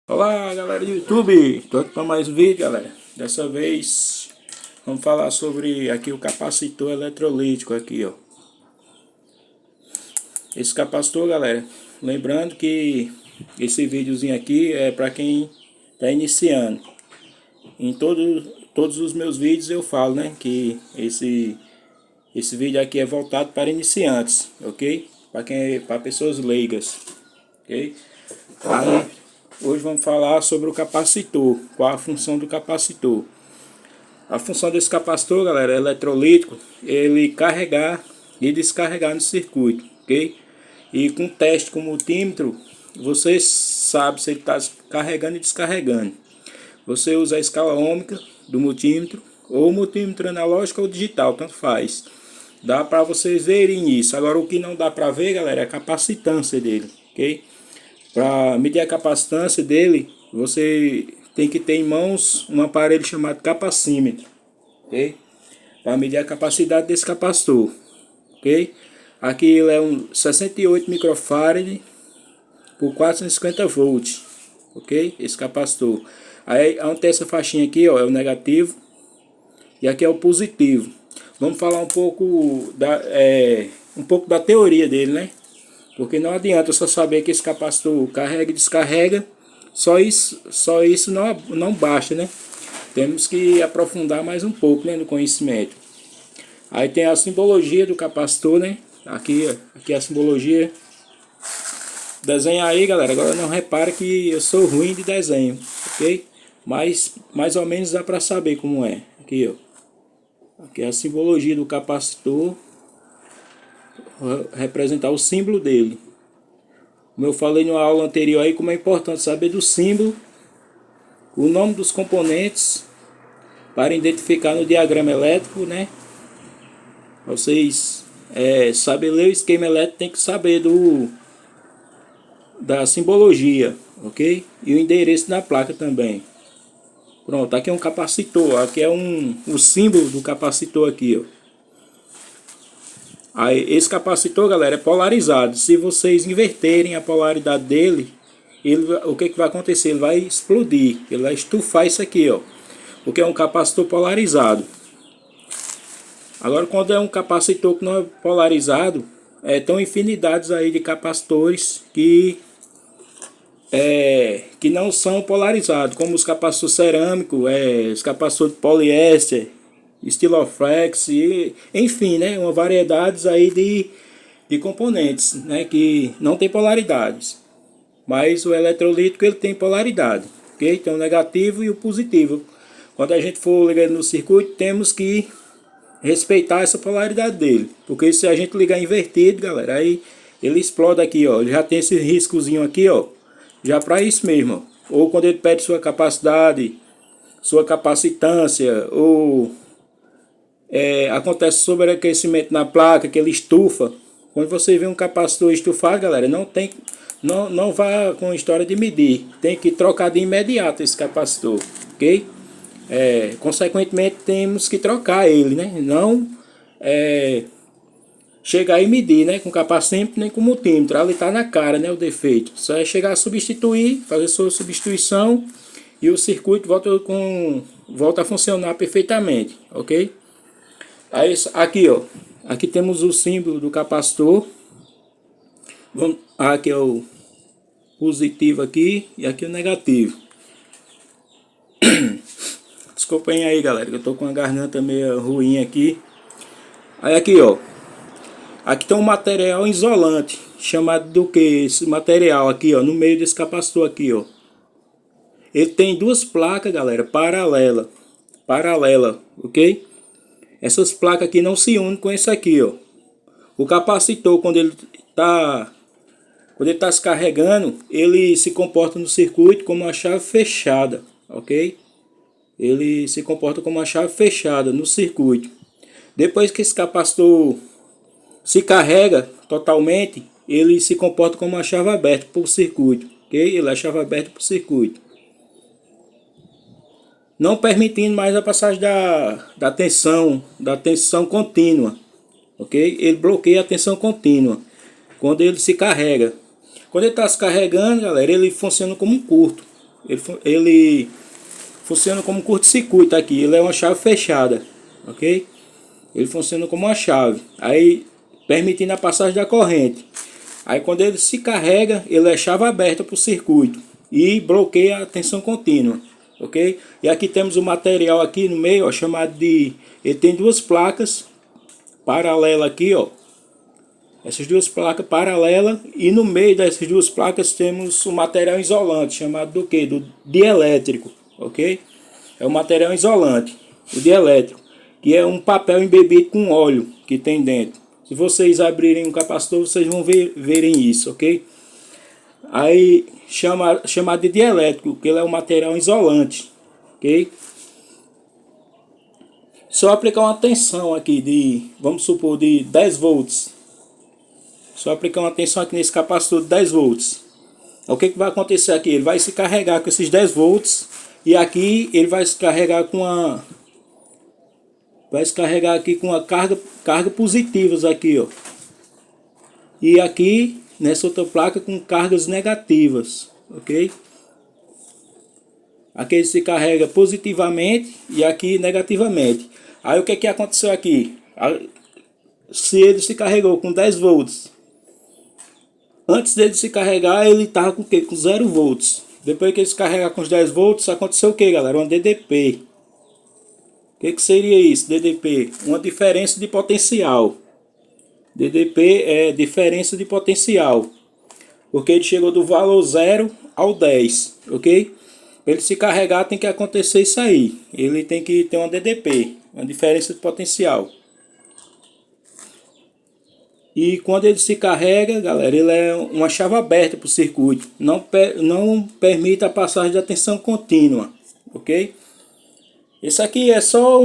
Olá galera do YouTube, estou aqui para mais um vídeo, galera. Dessa vez vamos falar sobre aqui o capacitor eletrolítico aqui, ó. Esse capacitor, galera, lembrando que esse videozinho aqui é para quem está iniciando. Em todos os meus vídeos eu falo, né, que esse vídeo aqui é voltado para iniciantes, ok? Para pessoas leigas, ok? Aí, hoje vamos falar sobre o capacitor, qual a função do capacitor. A função desse capacitor, galera, é eletrolítico, ele carregar e descarregar no circuito, ok? E com teste com multímetro, você sabe se ele está carregando e descarregando. Você usa a escala ohmica do multímetro, ou multímetro analógico ou digital, tanto faz. Dá para vocês verem isso. Agora o que não dá para ver, galera, é a capacitância dele, ok? Para medir a capacitância dele, você tem que ter em mãos um aparelho chamado capacímetro, ok? Para medir a capacidade desse capacitor, ok? Aqui ele é um 68 microfarad por 450 volts, ok? Esse capacitor. Aí onde tem essa faixinha aqui, ó, é o negativo e aqui é o positivo. Vamos falar um pouco da teoria dele, né? Porque não adianta só saber que esse capacitor carrega e descarrega, só isso não basta, né? Temos que aprofundar mais um pouco, né, no conhecimento. Aí tem a simbologia do capacitor, né? Aqui é a simbologia. Desenha aí, galera. Agora não repara que eu sou ruim de desenho, ok? Mas mais ou menos dá para saber como é. Aqui, ó. Aqui é a simbologia do capacitor. Representar o símbolo dele. Como eu falei numa aula anterior aí, como é importante saber do símbolo, o nome dos componentes, para identificar no diagrama elétrico, né? Vocês sabem ler o esquema elétrico, tem que saber da simbologia, ok? E o endereço da placa também. Pronto, aqui é um capacitor, aqui é o símbolo do capacitor aqui, ó. Aí, esse capacitor, galera, é polarizado. Se vocês inverterem a polaridade dele, o que vai acontecer? Ele vai explodir, ele vai estufar isso aqui, ó. Porque é um capacitor polarizado. Agora, quando é um capacitor que não é polarizado, estão infinidades aí de capacitores que não são polarizados, como os capacitores cerâmicos, os capacitores de poliéster, Estiloflex, e enfim, né, uma variedade aí de componentes, né, que não tem polaridades. Mas o eletrolítico ele tem polaridade, ok? Tem o negativo e o positivo. Quando a gente for ligar no circuito, temos que respeitar essa polaridade dele, porque se a gente ligar invertido, galera, aí ele explode aqui, ó. Ele já tem esse riscozinho aqui, ó, já para isso mesmo, ó. Ou quando ele pede sua capacidade, sua capacitância, ou acontece sobreaquecimento na placa, que ele estufa. Quando você vê um capacitor estufado, galera, não vá com história de medir, tem que trocar de imediato esse capacitor, ok? Consequentemente temos que trocar ele, né? Não chegar e medir, né, com capacímetro nem com multímetro, ali está na cara, né, o defeito. Só é chegar a substituir, fazer sua substituição e o circuito volta a funcionar perfeitamente, ok? Aí, aqui, ó, aqui temos o símbolo do capacitor. Aqui é o positivo aqui e aqui o negativo. Desculpem aí, galera, que eu tô com a garganta meio ruim aqui. Aí aqui, ó, aqui tem um material isolante, chamado do que? Esse material aqui, ó, no meio desse capacitor aqui, ó. Ele tem duas placas, galera, paralela, ok? Essas placas aqui não se unem com esse aqui, ó. O capacitor, quando ele está se carregando, ele se comporta no circuito como uma chave fechada, ok? Ele se comporta como uma chave fechada no circuito. Depois que esse capacitor se carrega totalmente, ele se comporta como uma chave aberta para o circuito, ok? Ele é chave aberta para o circuito, não permitindo mais a passagem da tensão contínua, ok? Ele bloqueia a tensão contínua quando ele se carrega. Quando ele está se carregando, galera, ele funciona como um curto. Ele funciona como curto-circuito aqui. Ele é uma chave fechada, ok? Ele funciona como uma chave, aí permitindo a passagem da corrente. Aí quando ele se carrega, ele é chave aberta para o circuito e bloqueia a tensão contínua, ok? E aqui temos o material aqui no meio, ó, chamado de... Ele tem duas placas paralelas aqui, ó. Essas duas placas paralelas, e no meio dessas duas placas temos o material isolante, chamado do que? Do dielétrico, ok? É o material isolante, o dielétrico, que é um papel embebido com óleo que tem dentro. Se vocês abrirem um capacitor, vocês vão verem isso, ok? Aí chamado de dielétrico, que ele é um material isolante, ok? Só aplicar uma tensão aqui de, vamos supor, de 10 volts. Só aplicar uma tensão aqui nesse capacitor de 10 volts. O que vai acontecer aqui? Ele vai se carregar com esses 10 volts. E aqui ele vai se carregar com a... Vai se carregar aqui com a carga positivas aqui, ó. E aqui nessa outra placa com cargas negativas, ok? Aqui ele se carrega positivamente e aqui negativamente. Aí o que aconteceu aqui? Se ele se carregou com 10 volts, antes dele se carregar, ele estava com o quê? Com 0 volts. Depois que ele se carregar com os 10 volts, aconteceu o que, galera? Uma DDP. O que seria isso? DDP? Uma diferença de potencial. DDP é diferença de potencial. Porque ele chegou do valor 0 ao 10, ok? Para ele se carregar tem que acontecer isso aí. Ele tem que ter uma DDP, uma diferença de potencial. E quando ele se carrega, galera, ele é uma chave aberta para o circuito. Não permite a passagem da tensão contínua, ok? Esse aqui é só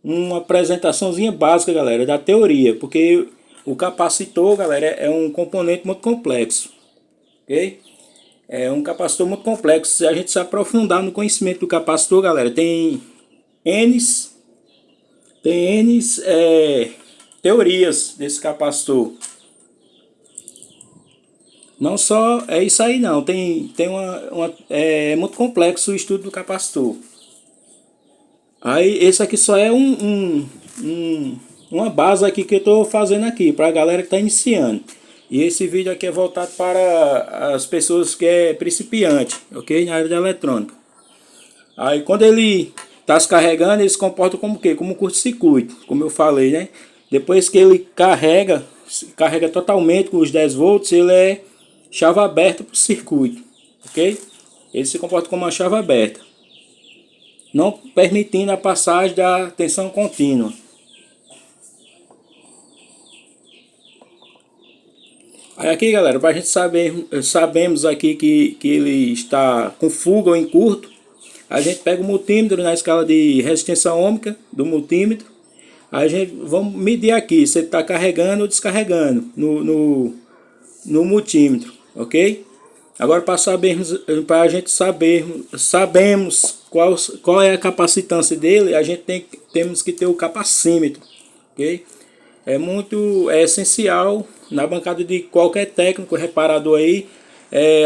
uma apresentaçãozinha básica, galera, da teoria. Porque o capacitor, galera, é um componente muito complexo, ok? É um capacitor muito complexo. Se a gente se aprofundar no conhecimento do capacitor, galera, tem N teorias desse capacitor. Não só é isso aí não, é muito complexo o estudo do capacitor. Aí esse aqui só é uma base aqui que eu estou fazendo aqui para a galera que está iniciando. E esse vídeo aqui é voltado para as pessoas que é principiante, ok? Na área da eletrônica. Aí quando ele está se carregando, ele se comporta como o quê? Como um curto-circuito, como eu falei, né? Depois que ele carrega totalmente com os 10 volts, ele é chave aberta para o circuito, ok? Ele se comporta como uma chave aberta, não permitindo a passagem da tensão contínua. Aí aqui, galera, para a gente saber, sabemos aqui que ele está com fuga ou em curto, a gente pega o multímetro na escala de resistência ohmica do multímetro. Aí a gente vamos medir aqui se ele está carregando ou descarregando no multímetro, ok? Agora para a gente sabemos qual é a capacitância dele, a gente temos que ter o capacímetro, ok? É essencial na bancada de qualquer técnico reparador aí,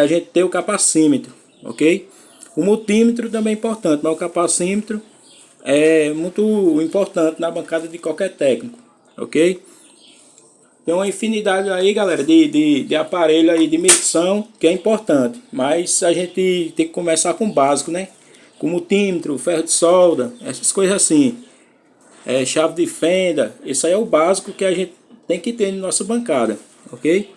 a gente ter o capacímetro, ok? O multímetro também é importante, mas o capacímetro é muito importante na bancada de qualquer técnico, ok? Tem uma infinidade aí, galera, de aparelho aí de medição que é importante, mas a gente tem que começar com o básico, né? Com multímetro, ferro de solda, essas coisas assim. Chave de fenda, isso aí é o básico que a gente tem que ter na nossa bancada, ok?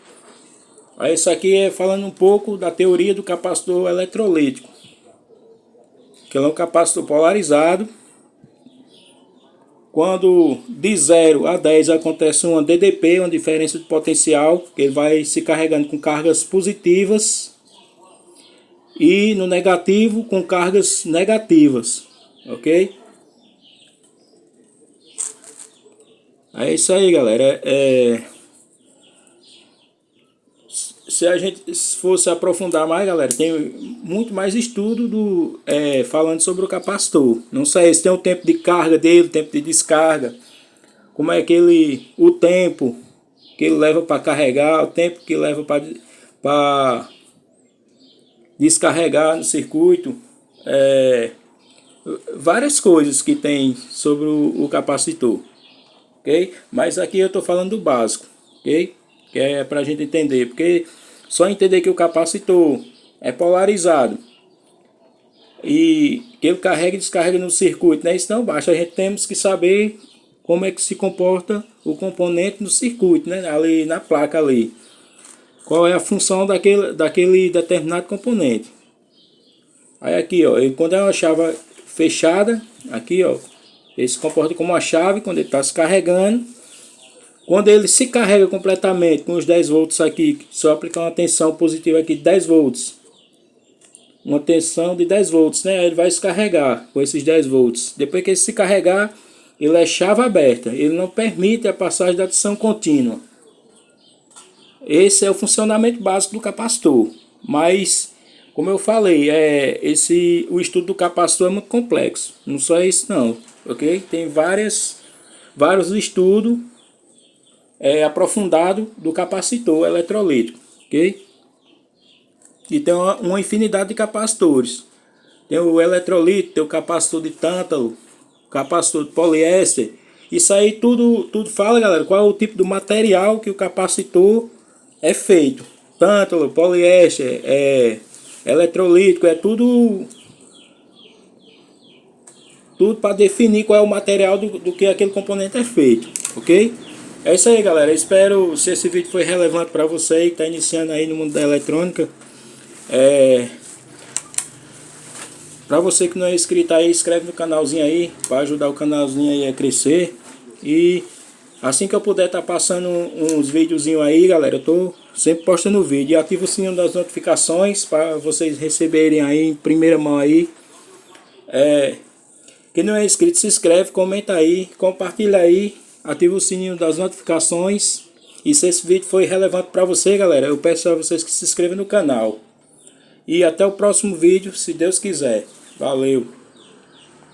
Aí isso aqui é falando um pouco da teoria do capacitor eletrolítico, que é um capacitor polarizado. Quando de 0 a 10 acontece uma DDP, uma diferença de potencial, que ele vai se carregando com cargas positivas, e no negativo com cargas negativas, ok? É isso aí, galera. Se a gente fosse aprofundar mais, galera, tem muito mais estudo falando sobre o capacitor. Não sei se tem o tempo de carga dele, o tempo de descarga, como é que o tempo que ele leva para carregar, o tempo que leva descarregar no circuito, várias coisas que tem sobre o capacitor, ok? Mas aqui eu estou falando do básico, ok? Que é para a gente entender, porque só entender que o capacitor é polarizado e que ele carrega e descarrega no circuito, né? Isso não basta, a gente temos que saber como é que se comporta o componente no circuito, né? Ali na placa ali. Qual é a função daquele determinado componente. Aí aqui, ó, quando é uma chave fechada, aqui, ó, ele se comporta como uma chave quando ele está se carregando. Quando ele se carrega completamente com os 10 volts aqui, só aplicar uma tensão positiva aqui de 10 volts. Uma tensão de 10 volts, né? Ele vai se carregar com esses 10 volts. Depois que ele se carregar, ele é chave aberta. Ele não permite a passagem da tensão contínua. Esse é o funcionamento básico do capacitor. Mas, como eu falei, o estudo do capacitor é muito complexo. Não só isso não, ok? Tem vários estudos aprofundados do capacitor eletrolítico, ok? E tem uma infinidade de capacitores. Tem o eletrolito, tem o capacitor de tântalo, capacitor de poliéster. Isso aí tudo fala, galera, qual é o tipo do material que o capacitor é feito. Tântalo, poliéster, eletrolítico, é tudo para definir qual é o material do que aquele componente é feito, ok? É isso aí, galera. Eu espero, se esse vídeo foi relevante para você que está iniciando aí no mundo da eletrônica. Para você que não é inscrito aí, inscreve no canalzinho aí, para ajudar o canalzinho aí a crescer. E assim que eu puder estar passando uns videozinhos aí, galera, eu tô sempre postando vídeo. E ativa o sininho das notificações para vocês receberem aí em primeira mão aí. Quem não é inscrito, se inscreve, comenta aí, compartilha aí, ativa o sininho das notificações. E se esse vídeo foi relevante para você, galera, eu peço a vocês que se inscrevam no canal. E até o próximo vídeo, se Deus quiser. Valeu!